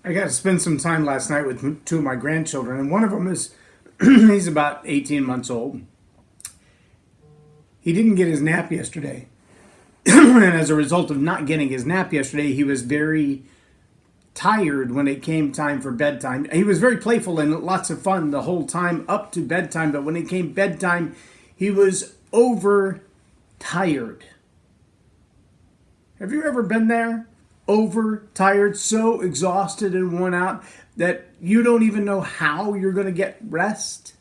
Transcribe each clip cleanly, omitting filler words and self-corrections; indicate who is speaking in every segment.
Speaker 1: I got to spend some time last night with two of my grandchildren, and one of them is he's about 18 months old. He didn't get his nap yesterday. And as a result of not getting his nap yesterday, he was very tired when it came time for bedtime. He was very playful and lots of fun the whole time up to bedtime, but when it came bedtime, he was overtired. Have you ever been there? Overtired, so exhausted and worn out that you don't even know how you're going to get rest?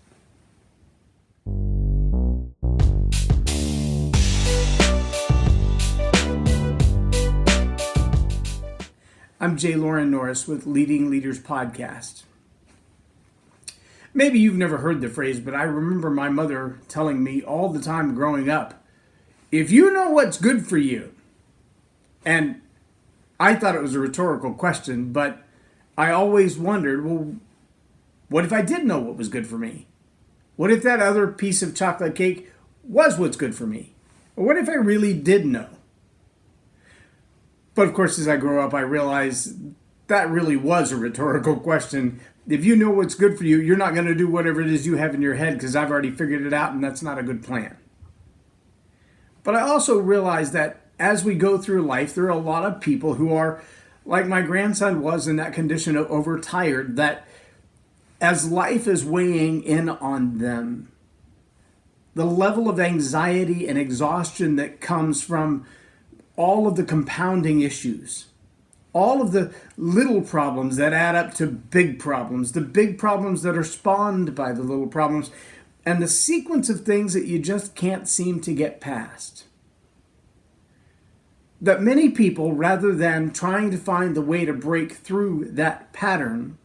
Speaker 1: I'm J Loren Norris with Leading Leaders Podcast. Maybe you've never heard the phrase, but I remember my mother telling me all the time growing up, if you know what's good for you, and I thought it was a rhetorical question, but I always wondered, well, what if I did know what was good for me? What if that other piece of chocolate cake was what's good for me? Or what if I really did know? But of course, as I grow up, I realize that really was a rhetorical question. If you know what's good for you, you're not going to do whatever it is you have in your head because I've already figured it out and that's not a good plan. But I also realize that as we go through life, there are a lot of people who are, like my grandson was in that condition of overtired, that as life is weighing in on them, the level of anxiety and exhaustion that comes from all of the compounding issues, all of the little problems that add up to big problems, the big problems that are spawned by the little problems, and the sequence of things that you just can't seem to get past. That many people, rather than trying to find the way to break through that pattern,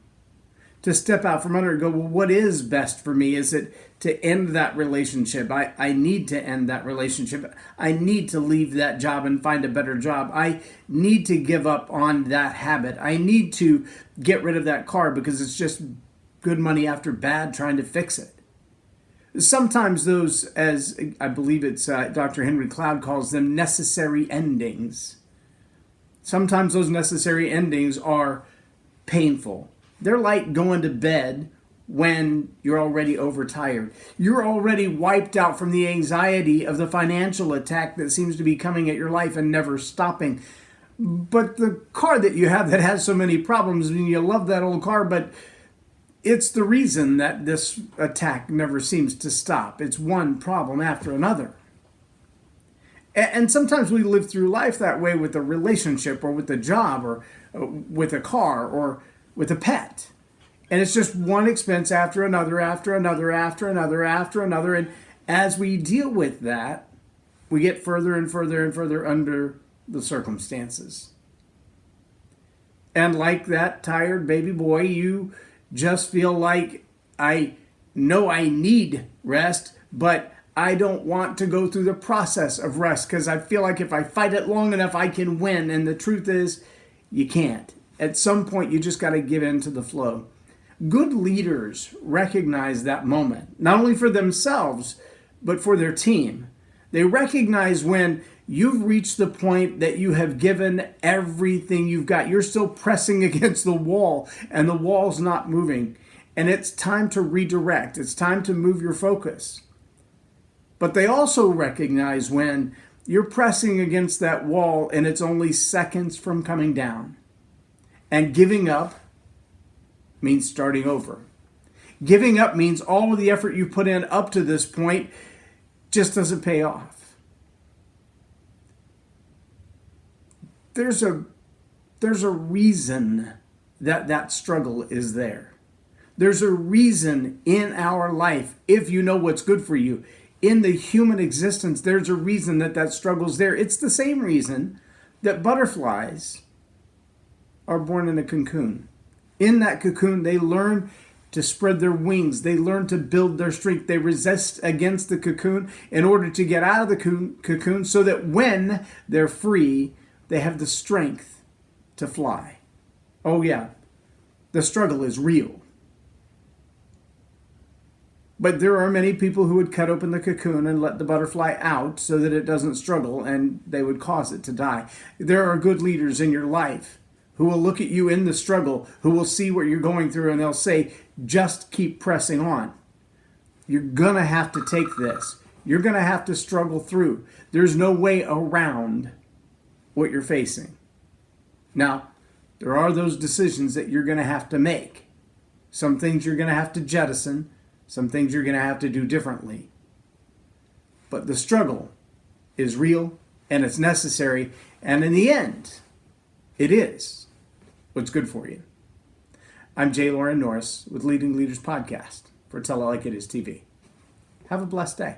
Speaker 1: to step out from under and go, well, what is best for me? Is it to end that relationship? I need to end that relationship. I need to leave that job and find a better job. I need to give up on that habit. I need to get rid of that car because it's just good money after bad trying to fix it. Sometimes those, as I believe it's Dr. Henry Cloud calls them, necessary endings. Sometimes those necessary endings are painful. They're like going to bed when you're already overtired. You're already wiped out from the anxiety of the financial attack that seems to be coming at your life and never stopping. But the car that you have that has so many problems, I mean, you love that old car, but it's the reason that this attack never seems to stop. It's one problem after another. And sometimes we live through life that way with a relationship or with a job or with a car or with a pet. And it's just one expense after another, after another, after another, after another. And as we deal with that, we get further and further and further under the circumstances. And like that tired baby boy, you just feel like, I know I need rest, but I don't want to go through the process of rest because I feel like if I fight it long enough, I can win. And the truth is, you can't. At some point, you just got to give in to the flow. Good leaders recognize that moment, not only for themselves, but for their team. They recognize when you've reached the point that you have given everything you've got. You're still pressing against the wall and the wall's not moving. And it's time to redirect. It's time to move your focus. But they also recognize when you're pressing against that wall and it's only seconds from coming down. And giving up means starting over. Giving up means all of the effort you put in up to this point just doesn't pay off. There's a reason that struggle is there. There's a reason in our life, if you know what's good for you, in the human existence, there's a reason that struggle's there. It's the same reason that butterflies are born in a cocoon. In that cocoon, they learn to spread their wings. They learn to build their strength. They resist against the cocoon in order to get out of the cocoon so that when they're free, they have the strength to fly. Oh yeah, the struggle is real. But there are many people who would cut open the cocoon and let the butterfly out so that it doesn't struggle and they would cause it to die. There are good leaders in your life who will look at you in the struggle, who will see what you're going through, and they'll say, just keep pressing on. You're going to have to take this. You're going to have to struggle through. There's no way around what you're facing. Now, there are those decisions that you're going to have to make. Some things you're going to have to jettison. Some things you're going to have to do differently. But the struggle is real and it's necessary. And in the end, it is what's good for you. I'm J Loren Norris with Leading Leaders Podcast for Tell It Like It Is TV. Have a blessed day.